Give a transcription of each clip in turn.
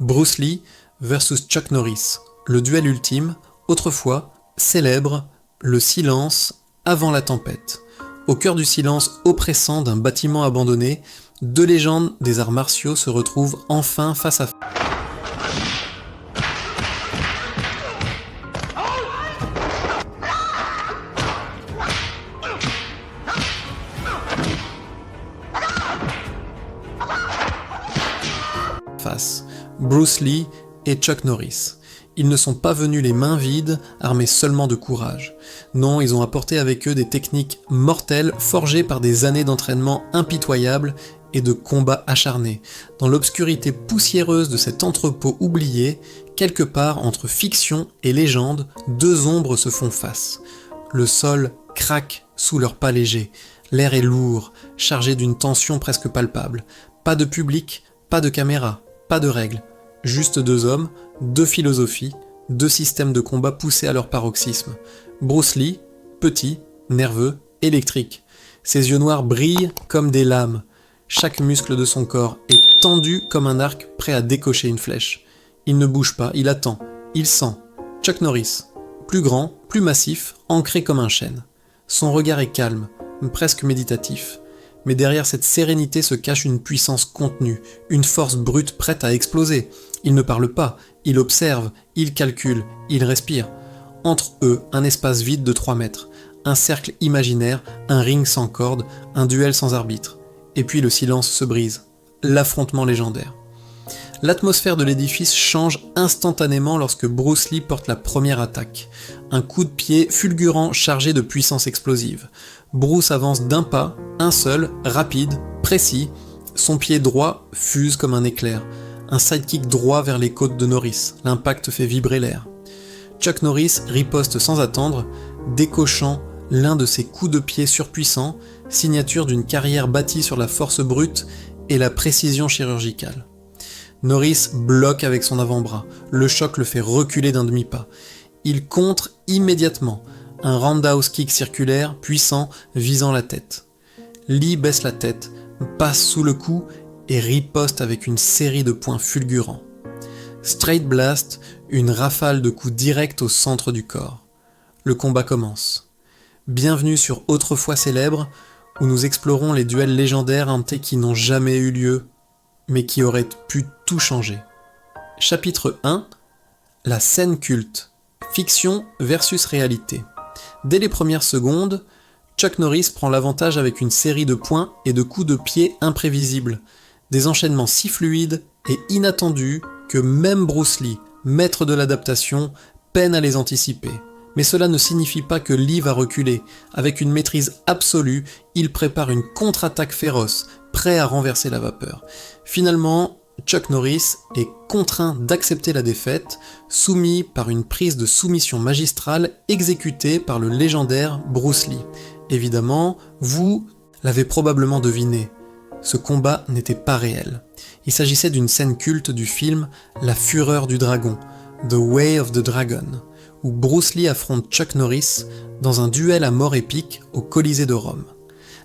Bruce Lee versus Chuck Norris, le duel ultime, autrefois célèbre, le silence avant la tempête. Au cœur du silence oppressant d'un bâtiment abandonné, deux légendes des arts martiaux se retrouvent enfin face à face. Bruce Lee et Chuck Norris. Ils ne sont pas venus les mains vides, armés seulement de courage. Non, ils ont apporté avec eux des techniques mortelles forgées par des années d'entraînement impitoyables et de combats acharnés. Dans l'obscurité poussiéreuse de cet entrepôt oublié, quelque part entre fiction et légende, deux ombres se font face. Le sol craque sous leurs pas légers. L'air est lourd, chargé d'une tension presque palpable. Pas de public, pas de caméra, pas de règles. Juste deux hommes, deux philosophies, deux systèmes de combat poussés à leur paroxysme. Bruce Lee, petit, nerveux, électrique. Ses yeux noirs brillent comme des lames. Chaque muscle de son corps est tendu comme un arc prêt à décocher une flèche. Il ne bouge pas, il attend, il sent. Chuck Norris, plus grand, plus massif, ancré comme un chêne. Son regard est calme, presque méditatif. Mais derrière cette sérénité se cache une puissance contenue, une force brute prête à exploser. Il ne parle pas, il observe, il calcule, il respire. Entre eux, un espace vide de 3 mètres, un cercle imaginaire, un ring sans corde, un duel sans arbitre. Et puis le silence se brise. L'affrontement légendaire. L'atmosphère de l'édifice change instantanément lorsque Bruce Lee porte la première attaque. Un coup de pied fulgurant chargé de puissance explosive. Bruce avance d'un pas, un seul, rapide, précis. Son pied droit fuse comme un éclair. Un sidekick droit vers les côtes de Norris. L'impact fait vibrer l'air. Chuck Norris riposte sans attendre, décochant l'un de ses coups de pied surpuissants, signature d'une carrière bâtie sur la force brute et la précision chirurgicale. Norris bloque avec son avant-bras, le choc le fait reculer d'un demi-pas. Il contre immédiatement, un roundhouse kick circulaire, puissant, visant la tête. Lee baisse la tête, passe sous le coup et riposte avec une série de points fulgurants. Straight blast, une rafale de coups directs au centre du corps. Le combat commence. Bienvenue sur Autrefois célèbre, où nous explorons les duels légendaires qui n'ont jamais eu lieu, mais qui auraient pu tout changer. Chapitre 1. La scène culte. Fiction versus réalité. Dès les premières secondes, Chuck Norris prend l'avantage avec une série de points et de coups de pied imprévisibles. Des enchaînements si fluides et inattendus que même Bruce Lee, maître de l'adaptation, peine à les anticiper. Mais cela ne signifie pas que Lee va reculer. Avec une maîtrise absolue, il prépare une contre-attaque féroce, prêt à renverser la vapeur. Finalement, Chuck Norris est contraint d'accepter la défaite, soumis par une prise de soumission magistrale exécutée par le légendaire Bruce Lee. Évidemment, vous l'avez probablement deviné, ce combat n'était pas réel. Il s'agissait d'une scène culte du film La Fureur du Dragon, The Way of the Dragon, où Bruce Lee affronte Chuck Norris dans un duel à mort épique au Colisée de Rome.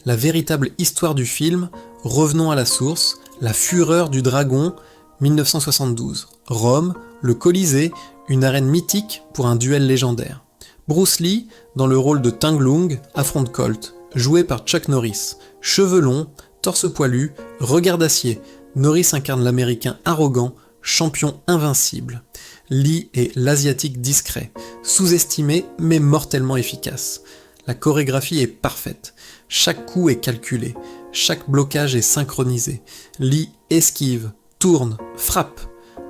La véritable histoire du film, revenons à la source, La Fureur du Dragon, 1972. Rome, le Colisée, une arène mythique pour un duel légendaire. Bruce Lee, dans le rôle de Tang Lung, affronte Colt, joué par Chuck Norris. Cheveux longs, torse poilu, regard d'acier. Norris incarne l'américain arrogant, champion invincible. Lee est l'asiatique discret, sous-estimé mais mortellement efficace. La chorégraphie est parfaite, chaque coup est calculé, chaque blocage est synchronisé. Lee esquive, tourne, frappe.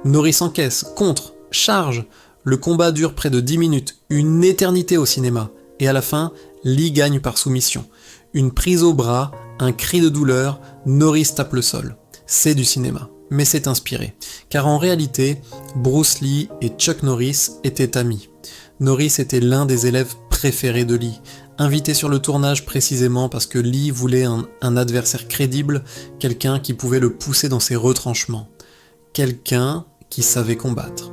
Norris encaisse, contre, charge. Le combat dure près de 10 minutes, une éternité au cinéma. Et à la fin, Lee gagne par soumission. Une prise au bras, un cri de douleur, Norris tape le sol. C'est du cinéma, mais c'est inspiré. Car en réalité, Bruce Lee et Chuck Norris étaient amis. Norris était l'un des élèves préférés de Lee, invité sur le tournage précisément parce que Lee voulait un adversaire crédible, quelqu'un qui pouvait le pousser dans ses retranchements, quelqu'un qui savait combattre.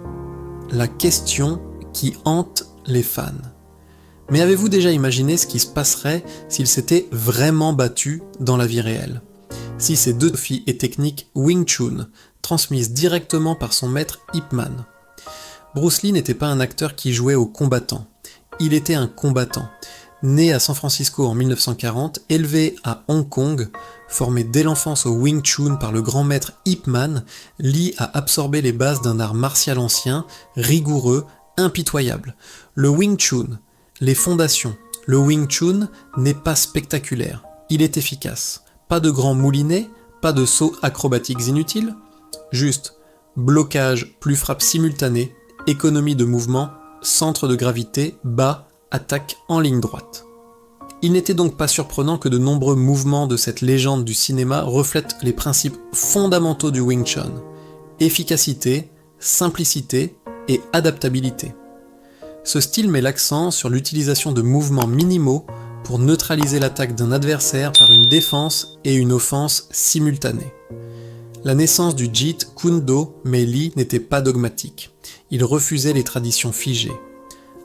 La question qui hante les fans. Mais avez-vous déjà imaginé ce qui se passerait s'ils s'étaient vraiment battus dans la vie réelle ? Si ces deux filles et techniques Wing Chun, transmise directement par son maître Ip Man. Bruce Lee n'était pas un acteur qui jouait aux combattants. Il était un combattant. Né à San Francisco en 1940, élevé à Hong Kong, formé dès l'enfance au Wing Chun par le grand maître Ip Man, Lee a absorbé les bases d'un art martial ancien, rigoureux, impitoyable. Le Wing Chun, les fondations. Le Wing Chun n'est pas spectaculaire, il est efficace. Pas de grands moulinets, pas de sauts acrobatiques inutiles, juste blocage plus frappe simultanée, économie de mouvement, centre de gravité, bas, attaque en ligne droite. Il n'était donc pas surprenant que de nombreux mouvements de cette légende du cinéma reflètent les principes fondamentaux du Wing Chun: efficacité, simplicité et adaptabilité. Ce style met l'accent sur l'utilisation de mouvements minimaux pour neutraliser l'attaque d'un adversaire par une défense et une offense simultanées. La naissance du Jeet Kune Do, mais Lee n'était pas dogmatique. Il refusait les traditions figées.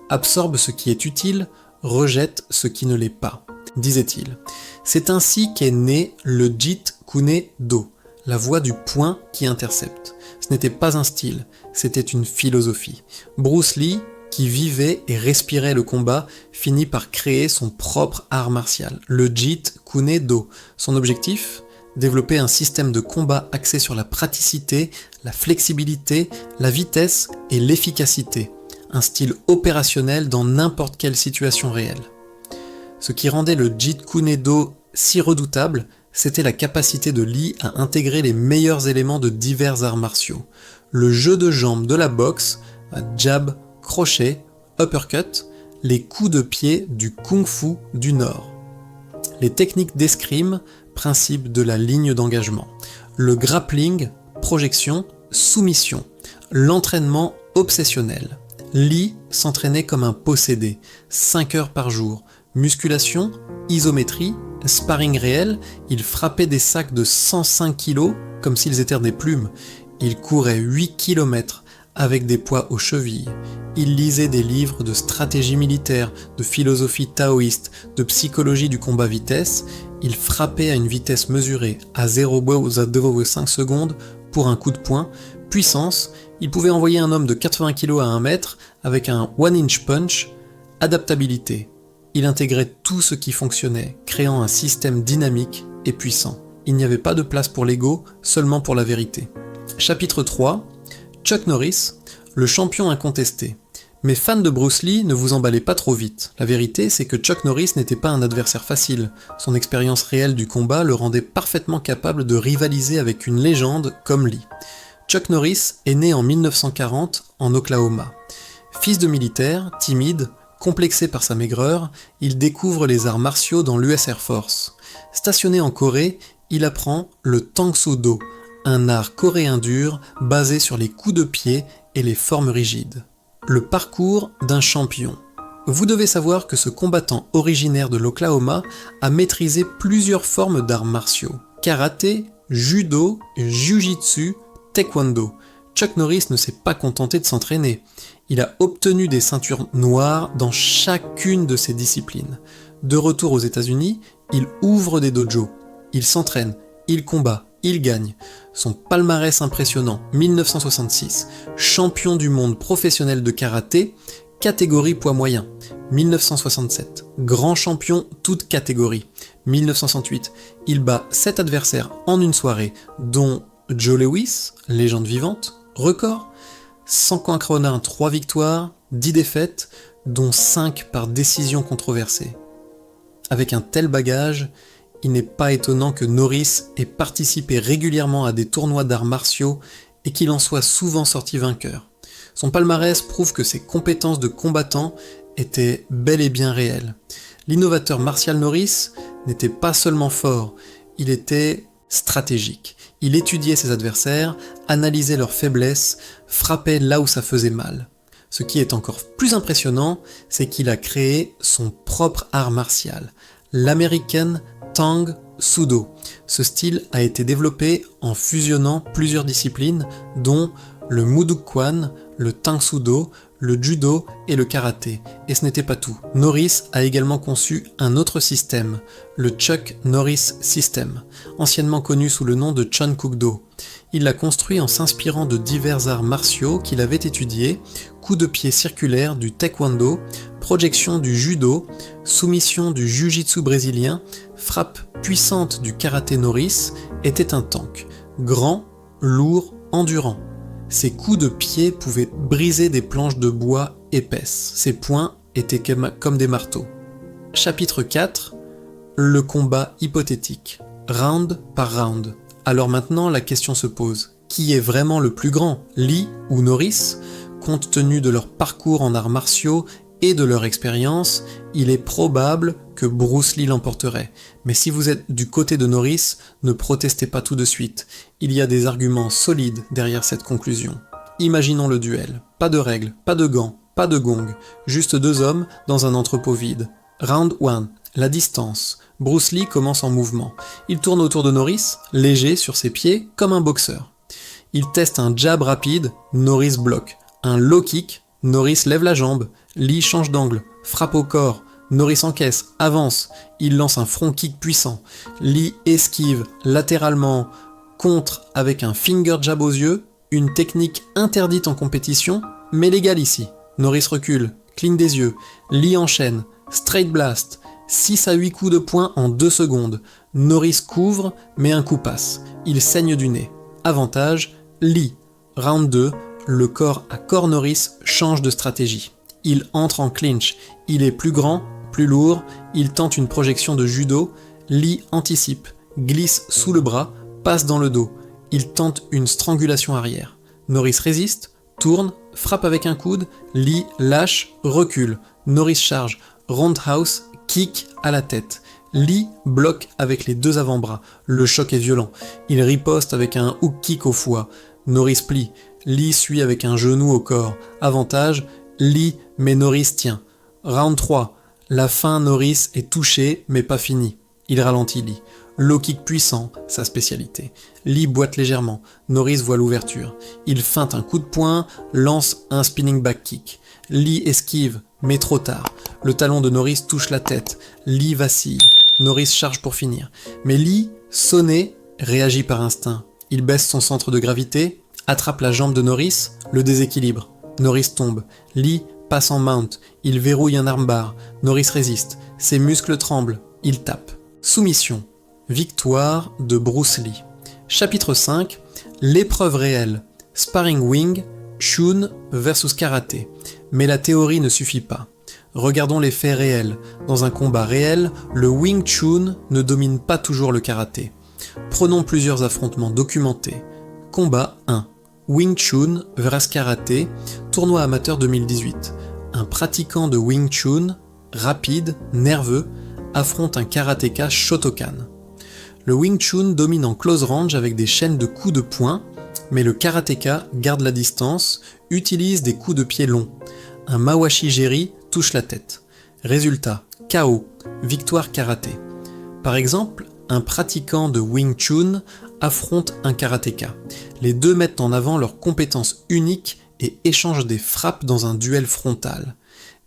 Absorbe ce qui est utile, rejette ce qui ne l'est pas, disait-il. C'est ainsi qu'est né le Jeet Kune Do, la voie du point qui intercepte. Ce n'était pas un style, c'était une philosophie. Bruce Lee, qui vivait et respirait le combat, finit par créer son propre art martial, le Jeet Kune Do. Son objectif ? Développer un système de combat axé sur la praticité, la flexibilité, la vitesse et l'efficacité. Un style opérationnel dans n'importe quelle situation réelle. Ce qui rendait le Jeet Kune Do si redoutable, c'était la capacité de Lee à intégrer les meilleurs éléments de divers arts martiaux. Le jeu de jambes de la boxe, jab, crochet, uppercut, les coups de pied du kung-fu du Nord. Les techniques d'escrime, principe de la ligne d'engagement. Le grappling, projection, soumission. L'entraînement obsessionnel. Lee s'entraînait comme un possédé, 5 heures par jour. Musculation, isométrie, sparring réel, il frappait des sacs de 105 kg comme s'ils étaient des plumes. Il courait 8 km avec des poids aux chevilles. Il lisait des livres de stratégie militaire, de philosophie taoïste, de psychologie du combat vitesse. Il frappait à une vitesse mesurée à 0,5 secondes pour un coup de poing. Puissance, il pouvait envoyer un homme de 80 kg à 1 mètre avec un one-inch punch. Adaptabilité, il intégrait tout ce qui fonctionnait, créant un système dynamique et puissant. Il n'y avait pas de place pour l'ego, seulement pour la vérité. Chapitre 3, Chuck Norris, le champion incontesté. Mais fans de Bruce Lee, ne vous emballez pas trop vite. La vérité, c'est que Chuck Norris n'était pas un adversaire facile. Son expérience réelle du combat le rendait parfaitement capable de rivaliser avec une légende comme Lee. Chuck Norris est né en 1940 en Oklahoma. Fils de militaire, timide, complexé par sa maigreur, il découvre les arts martiaux dans l'US Air Force. Stationné en Corée, il apprend le Tang Soo Do, un art coréen dur basé sur les coups de pied et les formes rigides. Le parcours d'un champion. Vous devez savoir que ce combattant originaire de l'Oklahoma a maîtrisé plusieurs formes d'arts martiaux. Karaté, judo, jiu-jitsu, taekwondo. Chuck Norris ne s'est pas contenté de s'entraîner. Il a obtenu des ceintures noires dans chacune de ces disciplines. De retour aux États-Unis, il ouvre des dojos. Il s'entraîne, il combat, il gagne. Son palmarès impressionnant, 1966, champion du monde professionnel de karaté, catégorie poids moyen, 1967, grand champion toute catégorie, 1968, il bat 7 adversaires en une soirée, dont Joe Louis, légende vivante, record, 100 3 victoires, 10 défaites, dont 5 par décision controversée. Avec un tel bagage, il n'est pas étonnant que Norris ait participé régulièrement à des tournois d'arts martiaux et qu'il en soit souvent sorti vainqueur. Son palmarès prouve que ses compétences de combattant étaient bel et bien réelles. L'innovateur Martial Norris n'était pas seulement fort, il était stratégique. Il étudiait ses adversaires, analysait leurs faiblesses, frappait là où ça faisait mal. Ce qui est encore plus impressionnant, c'est qu'il a créé son propre art martial, l'American Tang Soo Do. Ce style a été développé en fusionnant plusieurs disciplines, dont le Muduk Kwan, le Tang Soo Do, le judo et le karaté. Et ce n'était pas tout. Norris a également conçu un autre système, le Chuck Norris System, anciennement connu sous le nom de Chan Kuk Do. Il l'a construit en s'inspirant de divers arts martiaux qu'il avait étudiés, coups de pied circulaires du taekwondo, projection du judo, soumission du jiu-jitsu brésilien, frappe puissante du karaté Norris, était un tank, grand, lourd, endurant. Ses coups de pied pouvaient briser des planches de bois épaisses, ses poings étaient comme des marteaux. Chapitre 4. Le combat hypothétique, round par round. Alors maintenant, la question se pose. Qui est vraiment le plus grand, Lee ou Norris? Compte tenu de leur parcours en arts martiaux et de leur expérience, il est probable que Bruce Lee l'emporterait. Mais si vous êtes du côté de Norris, ne protestez pas tout de suite. Il y a des arguments solides derrière cette conclusion. Imaginons le duel. Pas de règles, pas de gants, pas de gong. Juste deux hommes dans un entrepôt vide. Round 1. La distance. Bruce Lee commence en mouvement. Il tourne autour de Norris, léger sur ses pieds, comme un boxeur. Il teste un jab rapide, Norris bloque. Un low kick, Norris lève la jambe. Lee change d'angle, frappe au corps. Norris encaisse, avance. Il lance un front kick puissant. Lee esquive latéralement, contre avec un finger jab aux yeux, une technique interdite en compétition, mais légale ici. Norris recule, cligne des yeux. Lee enchaîne, straight blast. 6 à 8 coups de poing en 2 secondes. Norris couvre, mais un coup passe. Il saigne du nez. Avantage, Lee. Round 2, le corps à corps Norris change de stratégie. Il entre en clinch. Il est plus grand, plus lourd. Il tente une projection de judo. Lee anticipe, glisse sous le bras, passe dans le dos. Il tente une strangulation arrière. Norris résiste, tourne, frappe avec un coude. Lee lâche, recule. Norris charge, roundhouse, kick à la tête. Lee bloque avec les deux avant-bras. Le choc est violent. Il riposte avec un hook kick au foie. Norris plie. Lee suit avec un genou au corps. Avantage, Lee, mais Norris tient. Round 3. La fin, Norris est touché, mais pas fini. Il ralentit Lee. Low kick puissant, sa spécialité. Lee boite légèrement. Norris voit l'ouverture. Il feinte un coup de poing, lance un spinning back kick. Lee esquive, mais trop tard. Le talon de Norris touche la tête. Lee vacille. Norris charge pour finir. Mais Lee, sonné, réagit par instinct. Il baisse son centre de gravité, attrape la jambe de Norris, le déséquilibre. Norris tombe. Lee passe en mount. Il verrouille un armbar. Norris résiste. Ses muscles tremblent. Il tape. Soumission. Victoire de Bruce Lee. Chapitre 5. L'épreuve réelle. Sparring Wing, Chun versus Karaté. Mais la théorie ne suffit pas. Regardons les faits réels. Dans un combat réel, le Wing Chun ne domine pas toujours le karaté. Prenons plusieurs affrontements documentés. Combat 1. Wing Chun versus Karaté, tournoi amateur 2018. Un pratiquant de Wing Chun, rapide, nerveux, affronte un karatéka Shotokan. Le Wing Chun domine en close range avec des chaînes de coups de poing, mais le karatéka garde la distance, utilise des coups de pied longs. Un Mawashi Geri touche la tête. Résultat, KO, victoire karaté. Par exemple, un pratiquant de Wing Chun affronte un karatéka. Les deux mettent en avant leurs compétences uniques et échangent des frappes dans un duel frontal.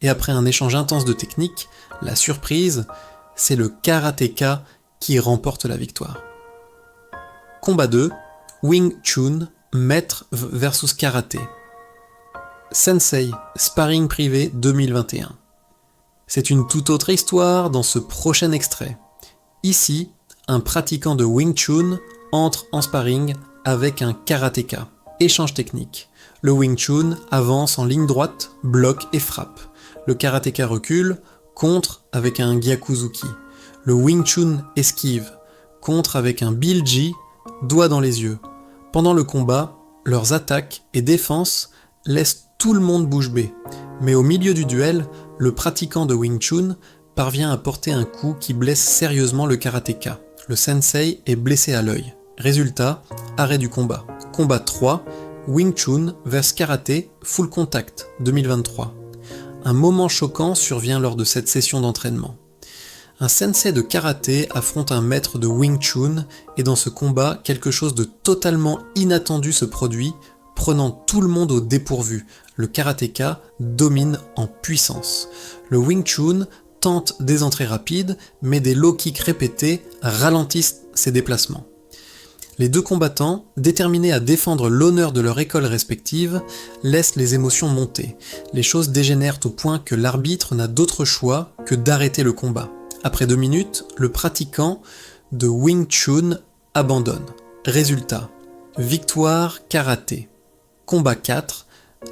Et après un échange intense de techniques, la surprise, c'est le karatéka qui remporte la victoire. Combat 2, Wing Chun, maître versus karaté. Sensei, sparring privé 2021. C'est une toute autre histoire dans ce prochain extrait. Ici, un pratiquant de Wing Chun entre en sparring avec un karatéka. Échange technique. Le Wing Chun avance en ligne droite, bloque et frappe. Le karatéka recule, contre avec un Gyakuzuki. Le Wing Chun esquive, contre avec un Bilji, doigt dans les yeux. Pendant le combat, leurs attaques et défenses laissent tout le monde bouche bée. Mais au milieu du duel, le pratiquant de Wing Chun parvient à porter un coup qui blesse sérieusement le karatéka. Le sensei est blessé à l'œil. Résultat, arrêt du combat. Combat 3, Wing Chun vs Karaté Full Contact 2023. Un moment choquant survient lors de cette session d'entraînement. Un sensei de karaté affronte un maître de Wing Chun et dans ce combat, quelque chose de totalement inattendu se produit, prenant tout le monde au dépourvu. Le karatéka domine en puissance. Le Wing Chun tente des entrées rapides, mais des low kicks répétés ralentissent ses déplacements. Les deux combattants, déterminés à défendre l'honneur de leur école respective, laissent les émotions monter. Les choses dégénèrent au point que l'arbitre n'a d'autre choix que d'arrêter le combat. Après 2 minutes, le pratiquant de Wing Chun abandonne. Résultat, victoire karaté. Combat 4,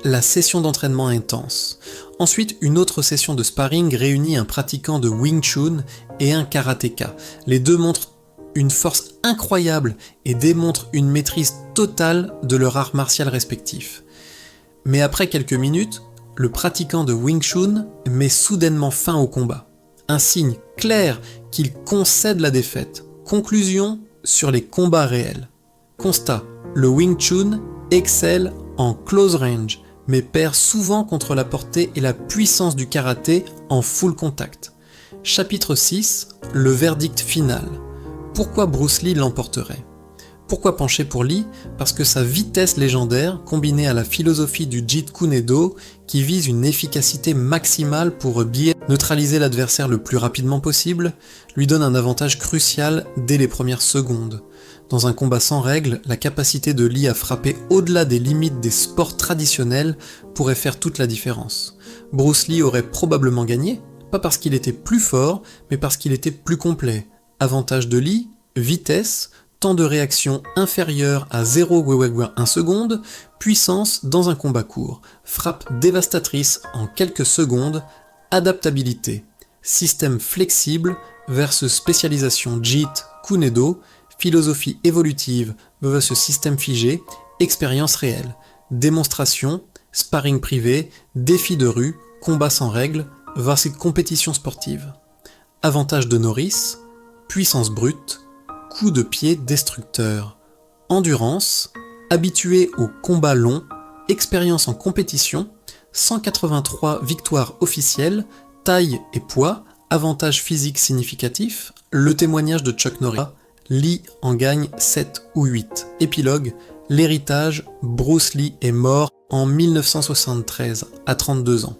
la session d'entraînement intense. Ensuite, une autre session de sparring réunit un pratiquant de Wing Chun et un karatéka. Les deux montrent une force incroyable et démontrent une maîtrise totale de leur art martial respectif. Mais après quelques minutes, le pratiquant de Wing Chun met soudainement fin au combat. Un signe clair qu'il concède la défaite. Conclusion sur les combats réels. Constat, le Wing Chun excelle en close range, mais perd souvent contre la portée et la puissance du karaté en full contact. Chapitre 6, le verdict final. Pourquoi Bruce Lee l'emporterait ? Pourquoi pencher pour Lee ? Parce que sa vitesse légendaire, combinée à la philosophie du Jeet Kune Do, qui vise une efficacité maximale pour neutraliser l'adversaire le plus rapidement possible, lui donne un avantage crucial dès les premières secondes. Dans un combat sans règles, la capacité de Lee à frapper au-delà des limites des sports traditionnels pourrait faire toute la différence. Bruce Lee aurait probablement gagné, pas parce qu'il était plus fort, mais parce qu'il était plus complet. Avantage de Lee, vitesse, temps de réaction inférieur à 0,1 seconde, puissance dans un combat court, frappe dévastatrice en quelques secondes, adaptabilité, système flexible versus spécialisation Jeet Kune Do, philosophie évolutive versus système figé, expérience réelle, démonstration, sparring privé, défi de rue, combat sans règles, versus compétition sportive. Avantage de Norris, puissance brute, coup de pied destructeur, endurance, habitué au combat long, expérience en compétition, 183 victoires officielles, taille et poids, avantage physique significatif, le témoignage de Chuck Norris, Lee en gagne 7 ou 8. Épilogue, l'héritage, Bruce Lee est mort en 1973, à 32 ans.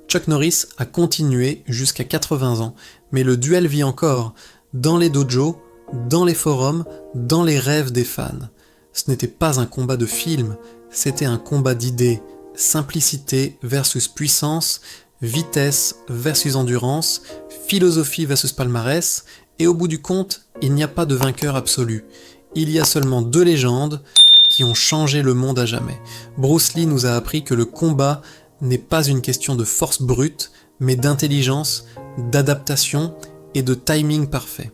Chuck Norris a continué jusqu'à 80 ans, mais le duel vit encore, dans les dojos, dans les forums, dans les rêves des fans. Ce n'était pas un combat de film, c'était un combat d'idées, simplicité versus puissance, vitesse versus endurance, philosophie versus palmarès, et au bout du compte, il n'y a pas de vainqueur absolu. Il y a seulement 2 légendes qui ont changé le monde à jamais. Bruce Lee nous a appris que le combat n'est pas une question de force brute, mais d'intelligence, d'adaptation et de timing parfait.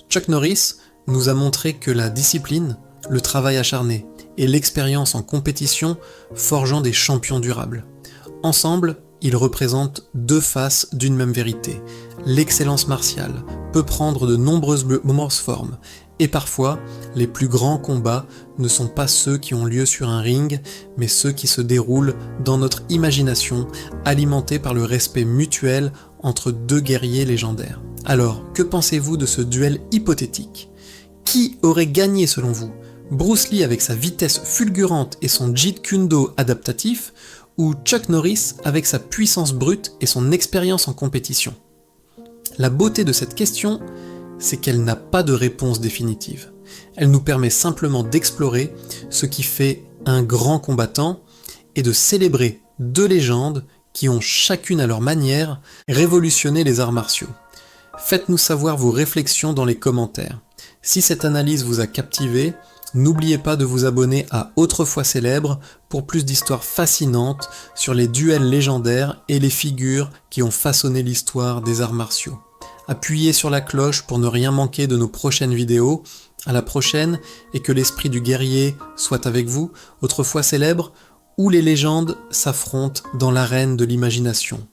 Chuck Norris nous a montré que la discipline, le travail acharné et l'expérience en compétition forgeant des champions durables. Ensemble, ils représentent 2 faces d'une même vérité. L'excellence martiale peut prendre de nombreuses formes, et parfois, les plus grands combats ne sont pas ceux qui ont lieu sur un ring, mais ceux qui se déroulent dans notre imagination, alimentés par le respect mutuel entre 2 guerriers légendaires. Alors, que pensez-vous de ce duel hypothétique ? Qui aurait gagné selon vous ? Bruce Lee avec sa vitesse fulgurante et son Jeet Kune Do adaptatif, ou Chuck Norris avec sa puissance brute et son expérience en compétition ? La beauté de cette question, c'est qu'elle n'a pas de réponse définitive. Elle nous permet simplement d'explorer ce qui fait un grand combattant et de célébrer 2 légendes qui ont chacune à leur manière révolutionné les arts martiaux. Faites-nous savoir vos réflexions dans les commentaires. Si cette analyse vous a captivé, n'oubliez pas de vous abonner à Autrefois Célèbre pour plus d'histoires fascinantes sur les duels légendaires et les figures qui ont façonné l'histoire des arts martiaux. Appuyez sur la cloche pour ne rien manquer de nos prochaines vidéos. À la prochaine, et que l'esprit du guerrier soit avec vous. Autrefois Célèbre, où les légendes s'affrontent dans l'arène de l'imagination.